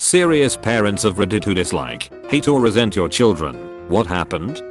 Serious parents of Reddit who dislike, hate or resent your children. What happened?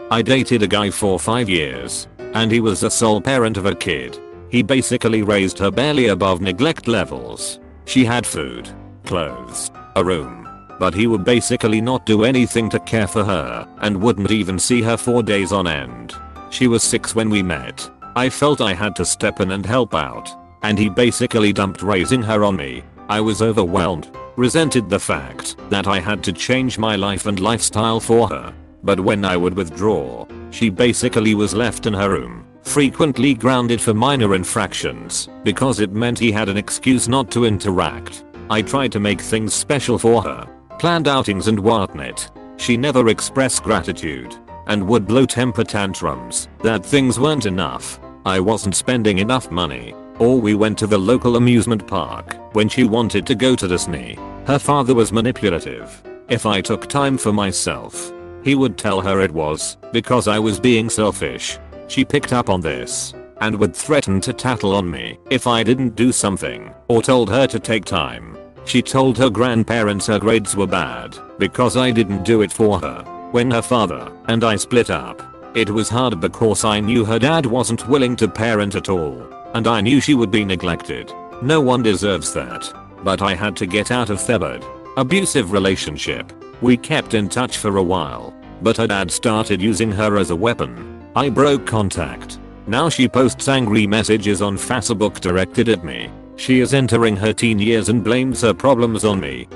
I dated a guy for 5 years. And he was the sole parent of a kid. He basically raised her barely above neglect levels. She had food, clothes, a room. But he would basically not do anything to care for her and wouldn't even see her for days on end. She was 6 when we met. I felt I had to step in and help out. And he basically dumped raising her on me. I was overwhelmed, resented the fact that I had to change my life and lifestyle for her. But when I would withdraw, she basically was left in her room, frequently grounded for minor infractions because it meant he had an excuse not to interact. I tried to make things special for her, planned outings and whatnot. She never expressed gratitude and would blow temper tantrums that things weren't enough. I wasn't spending enough money. Or we went to the local amusement park when she wanted to go to Disney. Her father was manipulative. If I took time for myself, he would tell her it was because I was being selfish. She picked up on this and would threaten to tattle on me if I didn't do something or told her to take time. She told her grandparents her grades were bad because I didn't do it for her. When her father and I split up, it was hard because I knew her dad wasn't willing to parent at all. And I knew she would be neglected. No one deserves that. But I had to get out of the abusive relationship. We kept in touch for a while, but her dad started using her as a weapon. I broke contact. Now she posts angry messages on Facebook directed at me. She is entering her teen years and blames her problems on me.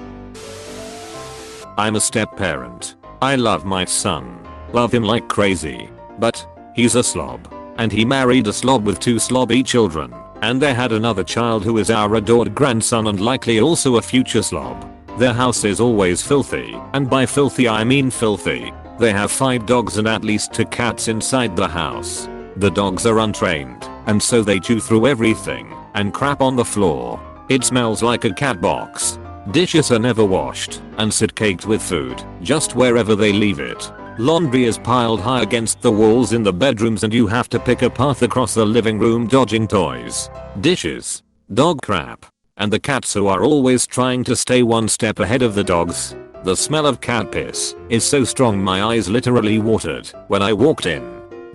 I'm a step parent. I love my son. Love him like crazy. But he's a slob. And he married a slob with 2 slobby children. And they had another child who is our adored grandson and likely also a future slob. Their house is always filthy, and by filthy I mean filthy. They have 5 dogs and at least 2 cats inside the house. The dogs are untrained, and so they chew through everything and crap on the floor. It smells like a cat box. Dishes are never washed and sit caked with food just wherever they leave it. Laundry is piled high against the walls in the bedrooms and you have to pick a path across the living room dodging toys, dishes, dog crap, and the cats who are always trying to stay one step ahead of the dogs. The smell of cat piss is so strong my eyes literally watered when I walked in.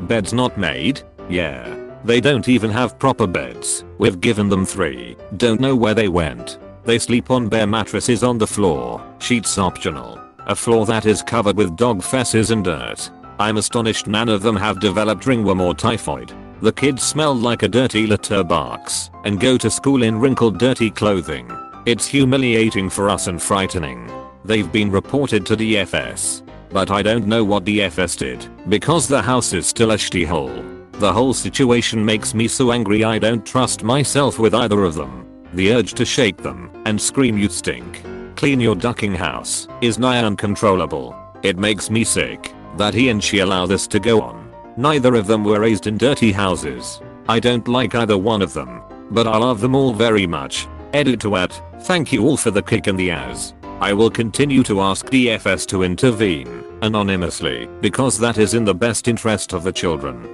Beds not made? Yeah. They don't even have proper beds. We've given them 3. Don't know where they went. They sleep on bare mattresses on the floor, sheets optional. A floor that is covered with dog feces and dirt. I'm astonished none of them have developed ringworm or typhoid. The kids smell like a dirty litter box and go to school in wrinkled dirty clothing. It's humiliating for us and frightening. They've been reported to DFS. But I don't know what DFS did because the house is still a shitty hole. The whole situation makes me so angry I don't trust myself with either of them. The urge to shake them and scream you stink. Clean your ducking house is nigh uncontrollable. It makes me sick that he and she allow this to go on. Neither of them were raised in dirty houses. I don't like either one of them, but I love them all very much. Edit to add, thank you all for the kick in the ass. I will continue to ask DFS to intervene anonymously because that is in the best interest of the children.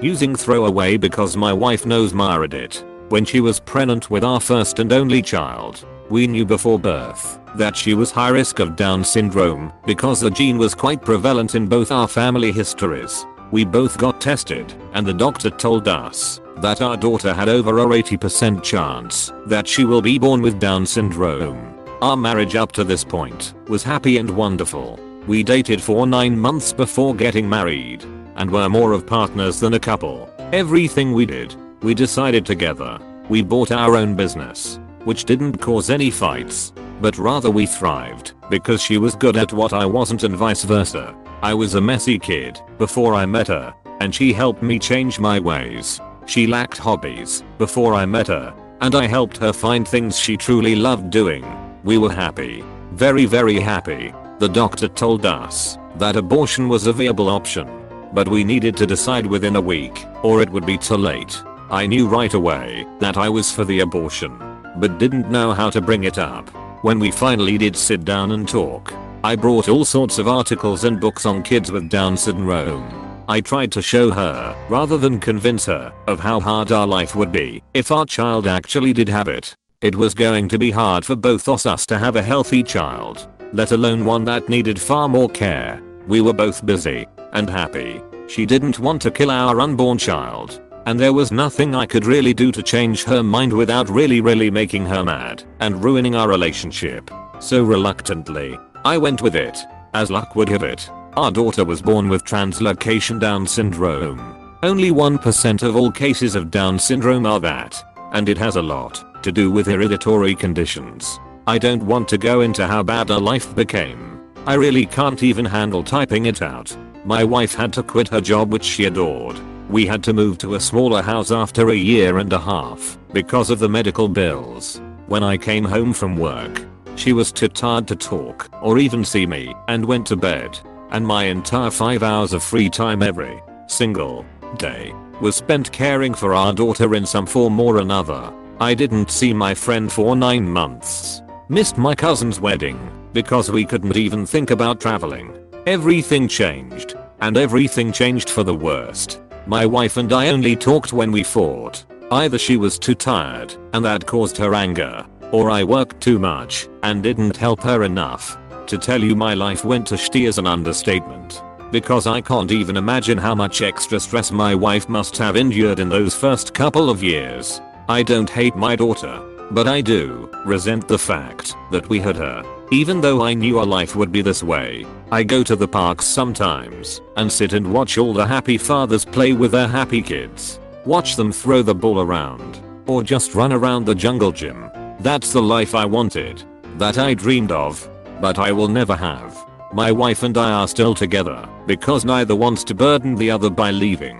Using throwaway because my wife knows my Reddit. When she was pregnant with our first and only child, we knew before birth that she was high risk of Down syndrome because the gene was quite prevalent in both our family histories. We both got tested and the doctor told us that our daughter had over a 80% chance that she will be born with Down syndrome. Our marriage up to this point was happy and wonderful. We dated for 9 months before getting married and were more of partners than a couple. Everything we did, we decided together. We bought our own business, which didn't cause any fights, but rather we thrived because she was good at what I wasn't and vice versa. I was a messy kid before I met her, and she helped me change my ways. She lacked hobbies before I met her, and I helped her find things she truly loved doing. We were happy, very happy. The doctor told us that abortion was a viable option, but we needed to decide within a week or it would be too late. I knew right away that I was for the abortion, but didn't know how to bring it up. When we finally did sit down and talk, I brought all sorts of articles and books on kids with Down syndrome. I tried to show her, rather than convince her, of how hard our life would be if our child actually did have it. It was going to be hard for both of us to have a healthy child, let alone one that needed far more care. We were both busy and happy. She didn't want to kill our unborn child, and there was nothing I could really do to change her mind without really making her mad and ruining our relationship. So reluctantly, I went with it. As luck would have it, our daughter was born with translocation Down syndrome. Only 1% of all cases of Down syndrome are that, and it has a lot to do with hereditary conditions. I don't want to go into how bad our life became. I really can't even handle typing it out. My wife had to quit her job which she adored. We had to move to a smaller house after a year and a half because of the medical bills. When I came home from work, she was too tired to talk or even see me and went to bed. And my entire 5 hours of free time every single day was spent caring for our daughter in some form or another. I didn't see my friend for 9 months. Missed my cousin's wedding because we couldn't even think about traveling. Everything changed, and everything changed for the worst. My wife and I only talked when we fought. Either she was too tired and that caused her anger, or I worked too much and didn't help her enough. To tell you my life went to shitty is an understatement, because I can't even imagine how much extra stress my wife must have endured in those first couple of years. I don't hate my daughter, but I do resent the fact that we had her. Even though I knew our life would be this way, I go to the parks sometimes and sit and watch all the happy fathers play with their happy kids. Watch them throw the ball around, or just run around the jungle gym. That's the life I wanted, that I dreamed of, but I will never have. My wife and I are still together because neither wants to burden the other by leaving.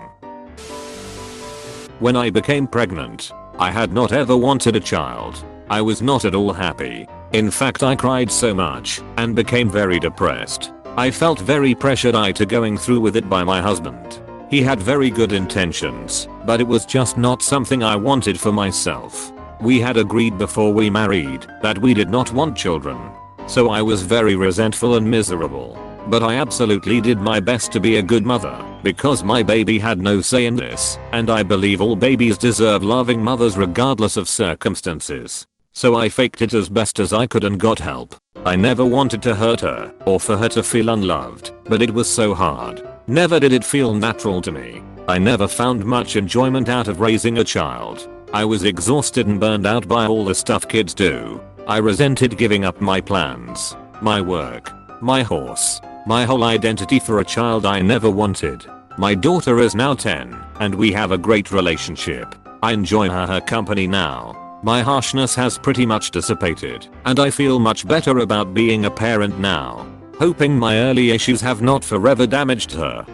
When I became pregnant, I had not ever wanted a child. I was not at all happy. In fact, I cried so much and became very depressed. I felt very pressured into going through with it by my husband. He had very good intentions, but it was just not something I wanted for myself. We had agreed before we married that we did not want children. So I was very resentful and miserable. But I absolutely did my best to be a good mother, because my baby had no say in this, and I believe all babies deserve loving mothers regardless of circumstances. So I faked it as best as I could and got help. I never wanted to hurt her or for her to feel unloved, but it was so hard. Never did it feel natural to me. I never found much enjoyment out of raising a child. I was exhausted and burned out by all the stuff kids do. I resented giving up my plans, my work, my horse, my whole identity for a child I never wanted. My daughter is now 10, and we have a great relationship. I enjoy her company now. My harshness has pretty much dissipated, and I feel much better about being a parent now. Hoping my early issues have not forever damaged her.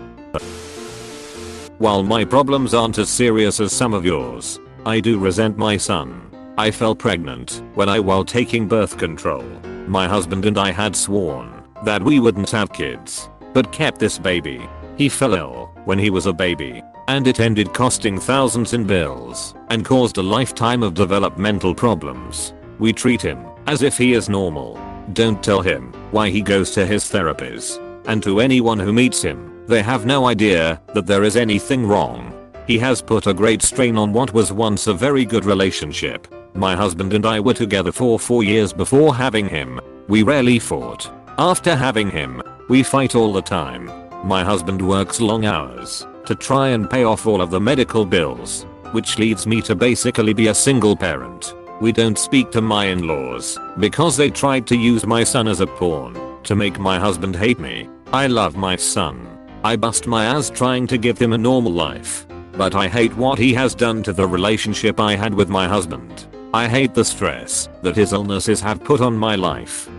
While my problems aren't as serious as some of yours, I do resent my son. I fell pregnant while taking birth control. My husband and I had sworn that we wouldn't have kids, but kept this baby. He fell ill when he was a baby, and it ended costing thousands in bills and caused a lifetime of developmental problems. We treat him as if he is normal. Don't tell him why he goes to his therapist. And to anyone who meets him, they have no idea that there is anything wrong. He has put a great strain on what was once a very good relationship. My husband and I were together for 4 years before having him. We rarely fought. After having him, we fight all the time. My husband works long hours to try and pay off all of the medical bills, which leads me to basically be a single parent. We don't speak to my in-laws because they tried to use my son as a pawn to make my husband hate me. I love my son. I bust my ass trying to give him a normal life. But I hate what he has done to the relationship I had with my husband. I hate the stress that his illnesses have put on my life.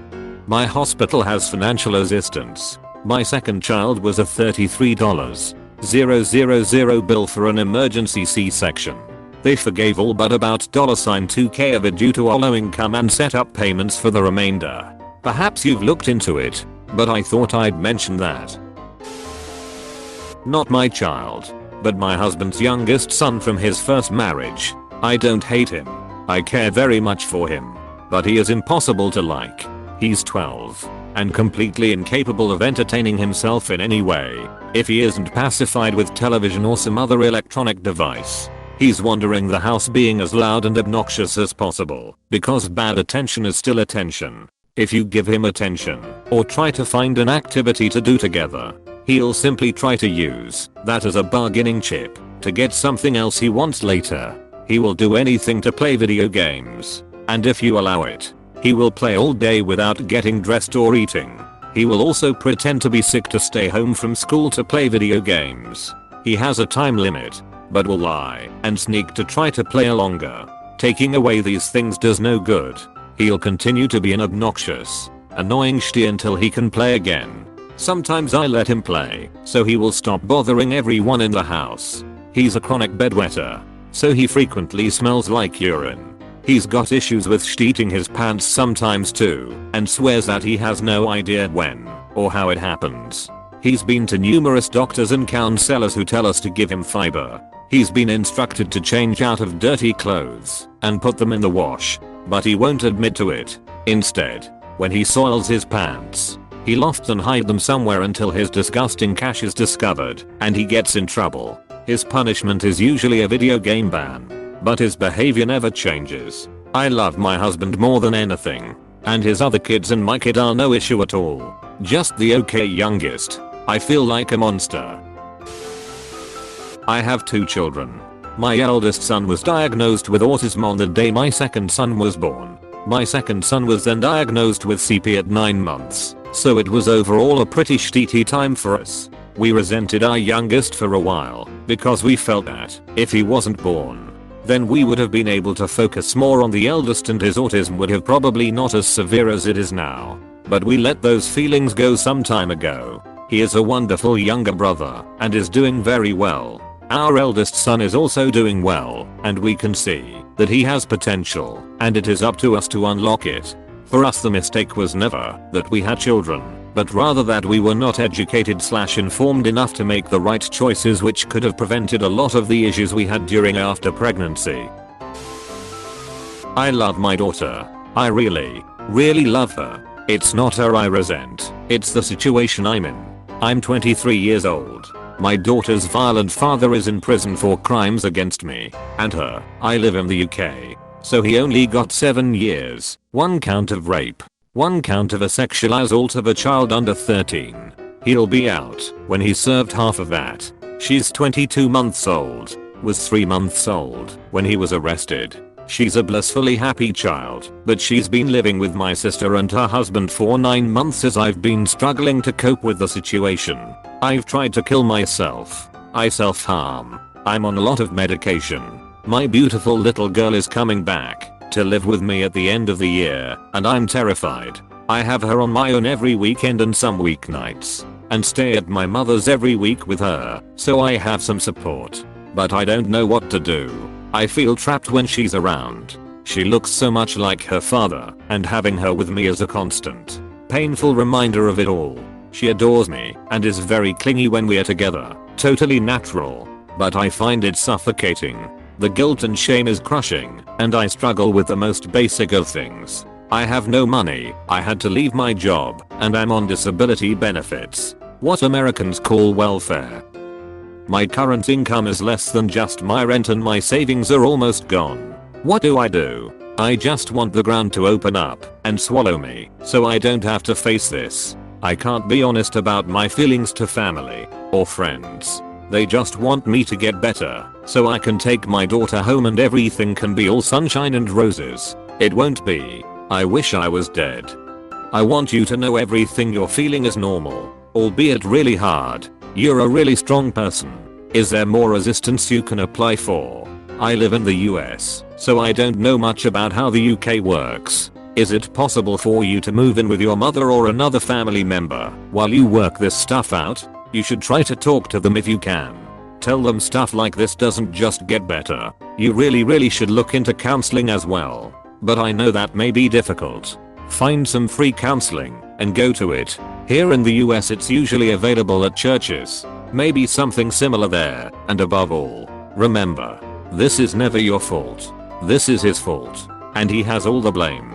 My hospital has financial assistance. My second child was a $33,000 bill for an emergency C-section. They forgave all but about $2K of it due to our low income and set up payments for the remainder. Perhaps you've looked into it, but I thought I'd mention that. Not my child, but my husband's youngest son from his first marriage. I don't hate him. I care very much for him. But he is impossible to like. He's 12 and completely incapable of entertaining himself in any way if he isn't pacified with television or some other electronic device. He's wandering the house being as loud and obnoxious as possible because bad attention is still attention. If you give him attention or try to find an activity to do together, he'll simply try to use that as a bargaining chip to get something else he wants later. He will do anything to play video games, and if you allow it, he will play all day without getting dressed or eating. He will also pretend to be sick to stay home from school to play video games. He has a time limit, but will lie and sneak to try to play longer. Taking away these things does no good. He'll continue to be an obnoxious, annoying shitty until he can play again. Sometimes I let him play, so he will stop bothering everyone in the house. He's a chronic bedwetter, so he frequently smells like urine. He's got issues with shitting his pants sometimes too, and swears that he has no idea when or how it happens. He's been to numerous doctors and counselors who tell us to give him fiber. He's been instructed to change out of dirty clothes and put them in the wash, but he won't admit to it. Instead, when he soils his pants, he'll often hide them somewhere until his disgusting cache is discovered and he gets in trouble. His punishment is usually a video game ban, but his behavior never changes. I love my husband more than anything, and his other kids and my kid are no issue at all. Just the okay youngest. I feel like a monster. I have 2 children. My eldest son was diagnosed with autism on the day my second son was born. My second son was then diagnosed with CP at 9 months, so it was overall a pretty shitty time for us. We resented our youngest for a while because we felt that if he wasn't born, then we would have been able to focus more on the eldest and his autism would have probably not as severe as it is now. But we let those feelings go some time ago. He is a wonderful younger brother and is doing very well. Our eldest son is also doing well, and we can see that he has potential, and it is up to us to unlock it. For us the mistake was never that we had children, but rather that we were not educated/informed enough to make the right choices, which could have prevented a lot of the issues we had during after pregnancy. I love my daughter. I really love her. It's not her I resent, it's the situation I'm in. I'm 23 years old. My daughter's violent father is in prison for crimes against me and her. I live in the UK, so he only got 7 years, 1 count of rape, 1 count of a sexual assault of a child under 13. He'll be out when he's served half of that. She's 22 months old, was 3 months old when he was arrested. She's a blissfully happy child, but she's been living with my sister and her husband for 9 months as I've been struggling to cope with the situation. I've tried to kill myself. I self-harm. I'm on a lot of medication. My beautiful little girl is coming back to live with me at the end of the year, and I'm terrified. I have her on my own every weekend and some weeknights, and stay at my mother's every week with her, so I have some support. But I don't know what to do. I feel trapped when she's around. She looks so much like her father, and having her with me is a constant, painful reminder of it all. She adores me and is very clingy when we are together, totally natural, but I find it suffocating. The guilt and shame is crushing, and I struggle with the most basic of things. I have no money, I had to leave my job, and I'm on disability benefits, what Americans call welfare. My current income is less than just my rent and my savings are almost gone. What do? I just want the ground to open up and swallow me so I don't have to face this. I can't be honest about my feelings to family or friends. They just want me to get better so I can take my daughter home and everything can be all sunshine and roses. It won't be. I wish I was dead. I want you to know everything you're feeling is normal, albeit really hard. You're a really strong person. Is there more resistance you can apply for? I live in the US, so I don't know much about how the UK works. Is it possible for you to move in with your mother or another family member while you work this stuff out? You should try to talk to them if you can. Tell them stuff like this doesn't just get better. You really should look into counseling as well. But I know that may be difficult. Find some free counseling and go to it. Here in the US it's usually available at churches. Maybe something similar there, and above all, remember, this is never your fault. This is his fault, and he has all the blame.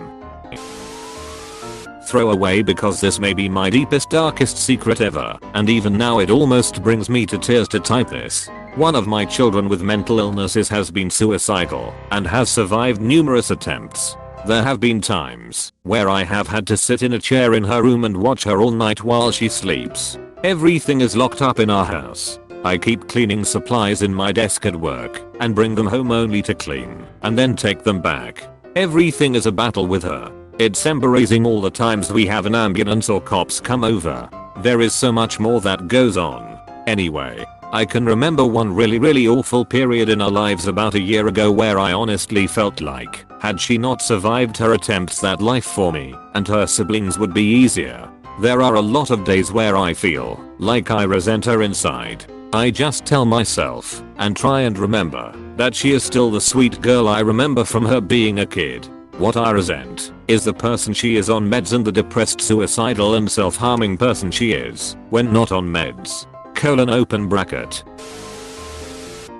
Throw away because this may be my deepest darkest secret ever, and even now it almost brings me to tears to type this. One of my children with mental illnesses has been suicidal and has survived numerous attempts. There have been times where I have had to sit in a chair in her room and watch her all night while she sleeps. Everything is locked up in our house. I keep cleaning supplies in my desk at work and bring them home only to clean and then take them back. Everything is a battle with her. It's embarrassing all the times we have an ambulance or cops come over. There is so much more that goes on. Anyway, I can remember one really awful period in our lives about a year ago where I honestly felt like, had she not survived her attempts, that life for me and her siblings would be easier. There are a lot of days where I feel like I resent her inside. I just tell myself and try and remember that she is still the sweet girl I remember from her being a kid. What I resent is the person she is on meds and the depressed, suicidal and self-harming person she is when not on meds. Open bracket.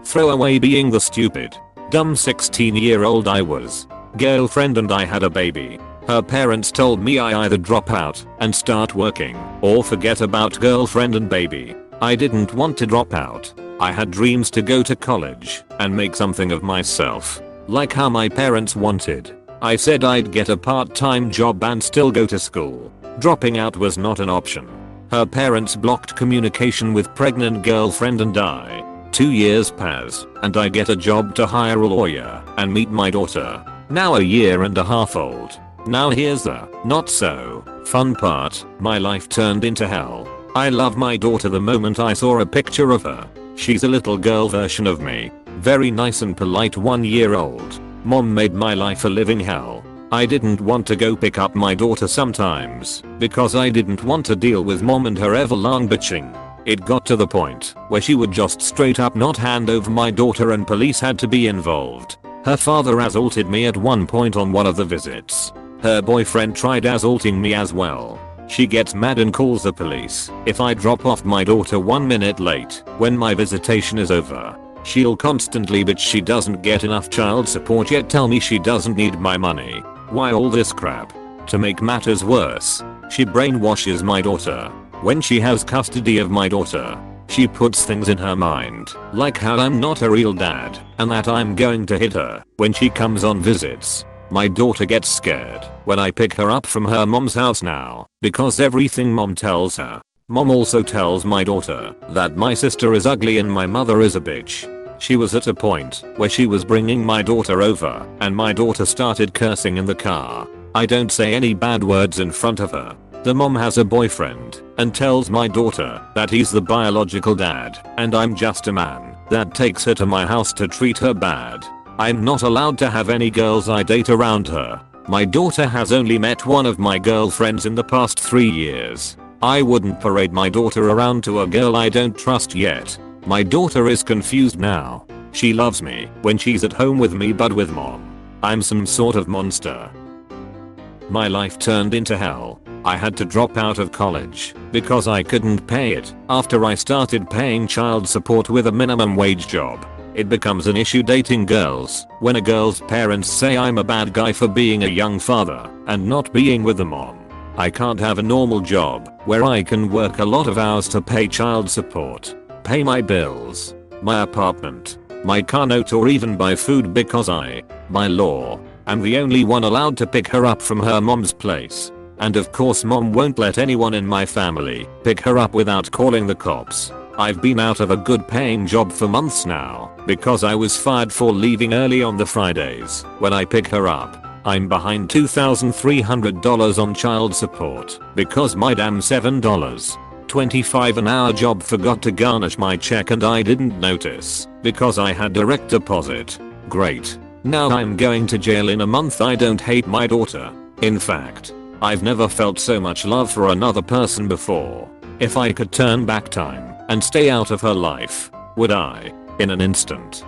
Throw away being the stupid, dumb 16-year-old I was. Girlfriend and I had a baby. Her parents told me I either drop out and start working or forget about girlfriend and baby. I didn't want to drop out. I had dreams to go to college and make something of myself, like how my parents wanted. I said I'd get a part-time job and still go to school. Dropping out was not an option. Her parents blocked communication with pregnant girlfriend and I. 2 years pass and I get a job to hire a lawyer and meet my daughter, now a year and a half old. Now here's the not so fun part. My life turned into hell. I love my daughter the moment I saw a picture of her. She's a little girl version of me. Very nice and polite 1-year-old. Mom made my life a living hell. I didn't want to go pick up my daughter sometimes because I didn't want to deal with mom and her ever-long bitching. It got to the point where she would just straight up not hand over my daughter and police had to be involved. Her father assaulted me at one point on one of the visits. Her boyfriend tried assaulting me as well. She gets mad and calls the police if I drop off my daughter 1 minute late when my visitation is over. She'll constantly bitch she doesn't get enough child support yet tell me she doesn't need my money. Why all this crap? To make matters worse, she brainwashes my daughter. When she has custody of my daughter, she puts things in her mind, like how I'm not a real dad and that I'm going to hit her when she comes on visits. My daughter gets scared when I pick her up from her mom's house now because everything mom tells her. Mom also tells my daughter that my sister is ugly and my mother is a bitch. She was at a point where she was bringing my daughter over and my daughter started cursing in the car. I don't say any bad words in front of her. The mom has a boyfriend and tells my daughter that he's the biological dad and I'm just a man that takes her to my house to treat her bad. I'm not allowed to have any girls I date around her. My daughter has only met one of my girlfriends in the past 3 years. I wouldn't parade my daughter around to a girl I don't trust yet. My daughter is confused now. She loves me when she's at home with me but with mom, I'm some sort of monster. My life turned into hell. I had to drop out of college because I couldn't pay it after I started paying child support with a minimum wage job. It becomes an issue dating girls when a girl's parents say I'm a bad guy for being a young father and not being with the mom. I can't have a normal job where I can work a lot of hours to pay child support, pay my bills, my apartment, my car note or even buy food because I, by law, am the only one allowed to pick her up from her mom's place. And of course mom won't let anyone in my family pick her up without calling the cops. I've been out of a good paying job for months now because I was fired for leaving early on the Fridays when I pick her up. I'm behind $2,300 on child support because my damn $7.25 an hour job forgot to garnish my check and I didn't notice because I had direct deposit. Great. Now I'm going to jail in a month. I don't hate my daughter. In fact, I've never felt so much love for another person before. If I could turn back time and stay out of her life, would I? In an instant.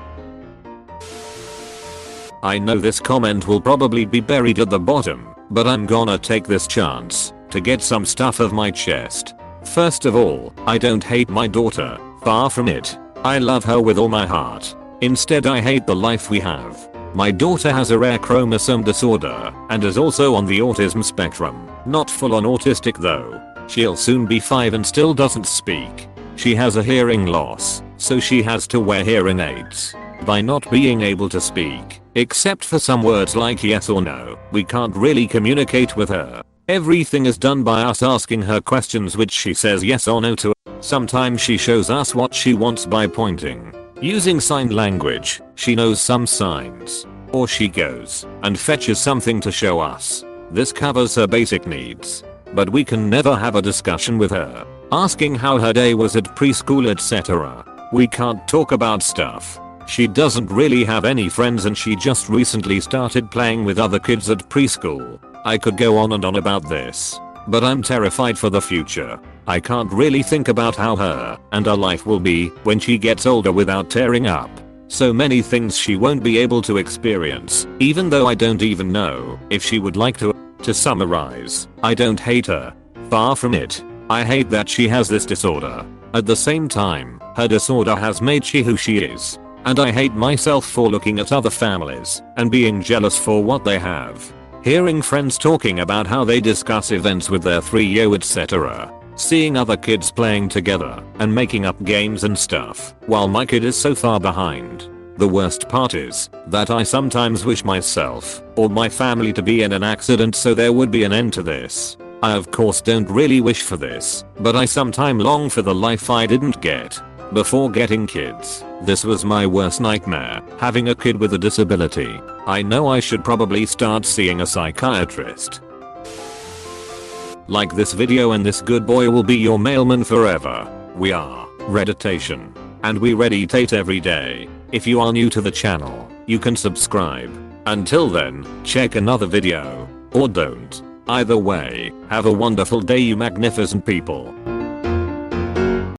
I know this comment will probably be buried at the bottom, but I'm gonna take this chance to get some stuff off my chest. First of all, I don't hate my daughter, far from it. I love her with all my heart. Instead I hate the life we have. My daughter has a rare chromosome disorder and is also on the autism spectrum. Not full on autistic though. She'll soon be 5 and still doesn't speak. She has a hearing loss, so she has to wear hearing aids. By not being able to speak, except for some words like yes or no, we can't really communicate with her. Everything is done by us asking her questions which she says yes or no to. Sometimes she shows us what she wants by pointing. Using sign language, she knows some signs. Or she goes and fetches something to show us. This covers her basic needs. But we can never have a discussion with her, asking how her day was at preschool, etc. We can't talk about stuff. She doesn't really have any friends and she just recently started playing with other kids at preschool. I could go on and on about this, but I'm terrified for the future. I can't really think about how her and her life will be when she gets older without tearing up. So many things she won't be able to experience, even though I don't even know if she would like to. To summarize, I don't hate her. Far from it. I hate that she has this disorder. At the same time, her disorder has made she who she is. And I hate myself for looking at other families and being jealous for what they have. Hearing friends talking about how they discuss events with their 3-year etc. Seeing other kids playing together and making up games and stuff while my kid is so far behind. The worst part is that I sometimes wish myself or my family to be in an accident so there would be an end to this. I of course don't really wish for this, but I sometimes long for the life I didn't get before getting kids. This was my worst nightmare, having a kid with a disability. I know I should probably start seeing a psychiatrist. Like this video and this good boy will be your mailman forever. We are Redditation, and we redditate every day. If you are new to the channel, you can subscribe. Until then, check another video. Or don't. Either way, have a wonderful day you magnificent people.